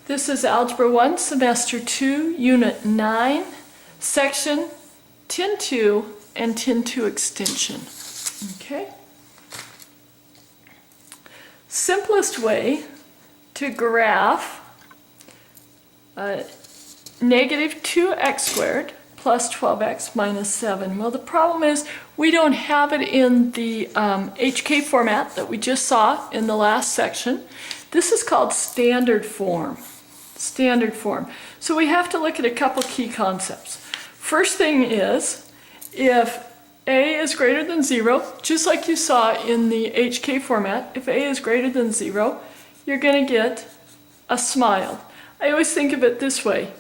This is Algebra 1, Semester 2, Unit 9, Section 10.2 and 10.2 Extension. Okay? Simplest way to graph negative 2x squared plus 12x minus 7. Well, the problem is we don't have it in the HK format that we just saw in the last section. This is called standard form. Standard form. So we have to look at a couple key concepts. First thing is, if a is greater than 0, just like you saw in the HK format, if a is greater than 0, you're going to get a smile. I always think of it this way.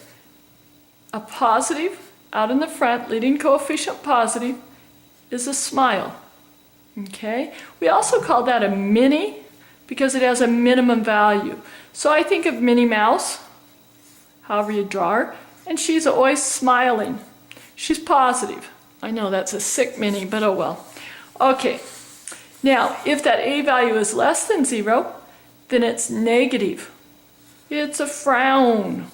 A positive out in the front, leading coefficient positive, is a smile. Okay? We also call that a mini because it has a minimum value. So I think of Minnie Mouse, however you draw her, and she's always smiling. She's positive. I know that's a sick Minnie, but oh well. Okay, now if that a value is less than 0, then it's negative. It's a frown.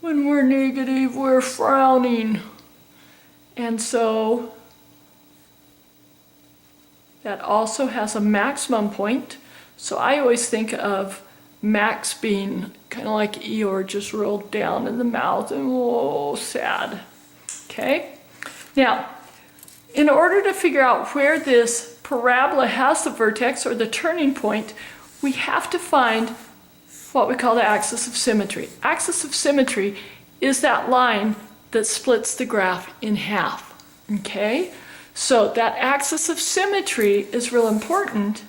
When we're negative, we're frowning. And so that also has a maximum point. So I always think of max being kind of like Eeyore just rolled down in the mouth and whoa, sad. Okay? Now, in order to figure out where this parabola has the vertex or the turning point, we have to find what we call the axis of symmetry. Axis of symmetry is that line that splits the graph in half. Okay? So that axis of symmetry is real important.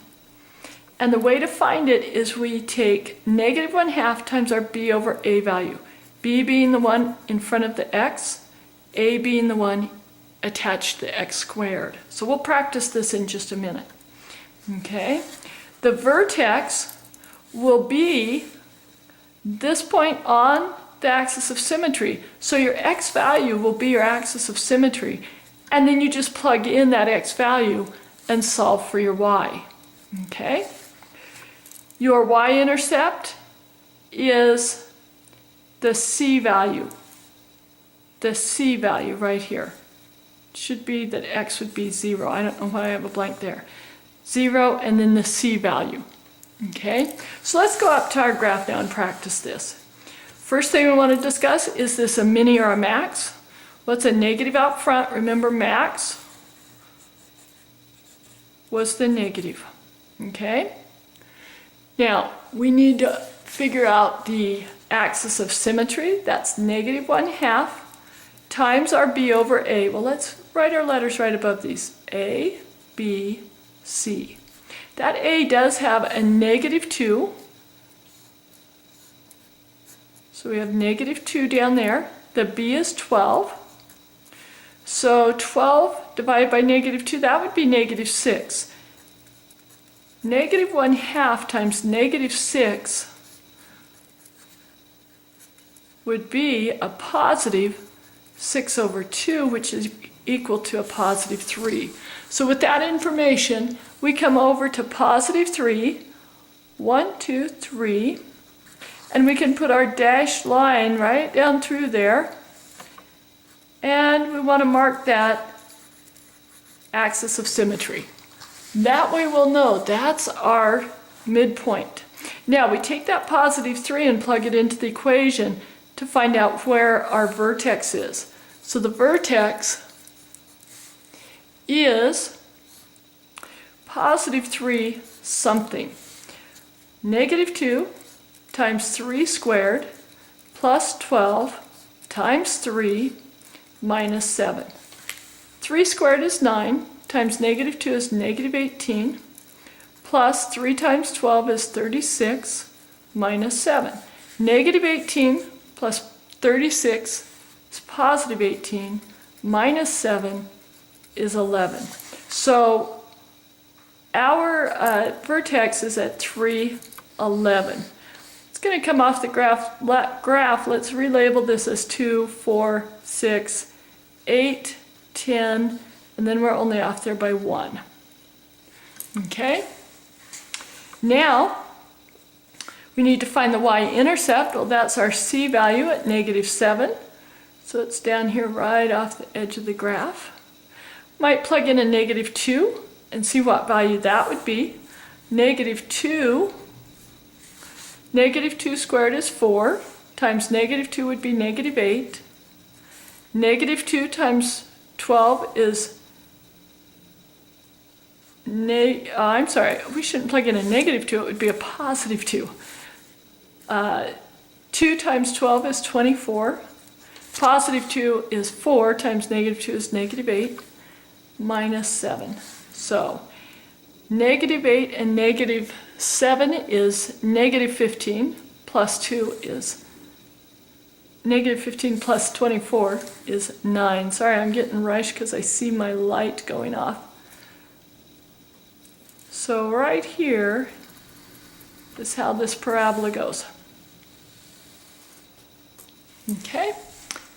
And the way to find it is we take negative 1/2 times our b over a value. B being the one in front of the x, a being the one attached to the x squared. So we'll practice this in just a minute. Okay? The vertex will be this point on the axis of symmetry. So your x value will be your axis of symmetry. And then you just plug in that x value and solve for your y. Okay? Your y-intercept is the c value. The c value right here. It should be that x would be 0. I don't know why I have a blank there. 0 and then the c value. Okay? So let's go up to our graph now and practice this. First thing we want to discuss, is this a mini or a max? What's a negative out front? Remember max was the negative. Okay? Now, we need to figure out the axis of symmetry. That's negative 1/2 times our b over a. Well, let's write our letters right above these. A, B, C. That a does have a negative 2. So we have negative 2 down there. The b is 12. So 12 divided by negative 2, that would be negative 6. Negative 1/2 times negative 6 would be a positive 6 over 2, which is equal to a positive 3. So with that information, we come over to positive 3, 1, 2, 3, and we can put our dashed line right down through there, and we want to mark that axis of symmetry. That way we'll know that's our midpoint. Now we take that positive 3 and plug it into the equation to find out where our vertex is. So the vertex is positive 3 something. Negative 2 times 3 squared plus 12 times 3 minus 7. 3 squared is 9. Times negative 2 is negative 18, plus 3 times 12 is 36, minus 7. Negative 18 plus 36 is positive 18, minus 7 is 11. So our vertex is at 3, 11. It's going to come off the graph. Let's relabel this as 2, 4, 6, 8, 10, and then we're only off there by 1. Okay? Now, We need to find the y-intercept. Well, that's our c value at -7. So it's down here right off the edge of the graph. Might plug in a -2 and see what value that would be. -2 squared is 4, times -2 would be -8. -2 times 12 is, I'm sorry, we shouldn't plug in a -2, it would be a +2. 2 times 12 is 24. +2 is 4 times -2 is -8, minus 7. So -8 and -7 is -15, plus 2 is -15 plus 24 is 9. Sorry, I'm getting rushed because I see my light going off. So right here is how this parabola goes. Okay,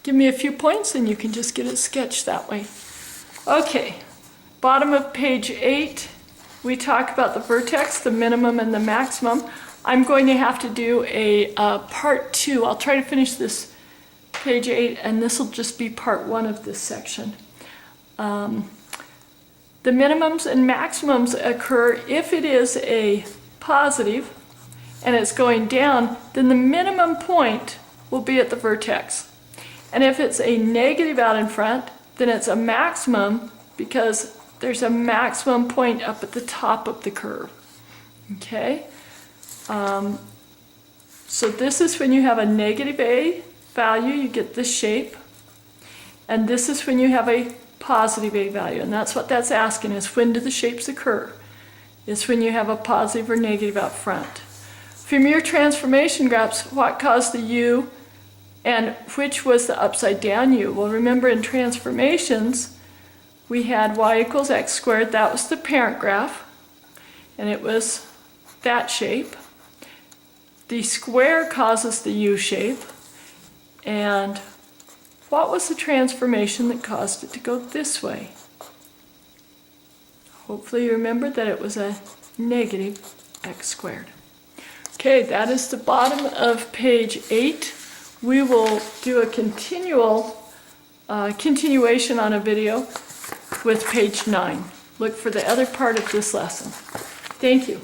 give me a few points and you can just get it sketched that way. Okay, bottom of page 8, we talk about the vertex, the minimum and the maximum. I'm going to have to do a part 2. I'll try to finish this page 8 and this will just be part 1 of this section. The minimums and maximums occur if it is a positive and it's going down, then the minimum point will be at the vertex. And if it's a negative out in front, then it's a maximum because there's a maximum point up at the top of the curve. Okay? So this is when you have a -a value, you get this shape. And this is when you have a positive a value. And that's what that's asking, is when do the shapes occur? It's when you have a positive or negative out front. From your transformation graphs, what caused the u and which was the upside down u? Well, remember in transformations, we had y equals x squared. That was the parent graph. And it was that shape. The square causes the u shape. And what was the transformation that caused it to go this way? Hopefully you remember that it was a negative x squared. Okay, that is the bottom of page 8. We will do a continuation on a video with page 9. Look for the other part of this lesson. Thank you.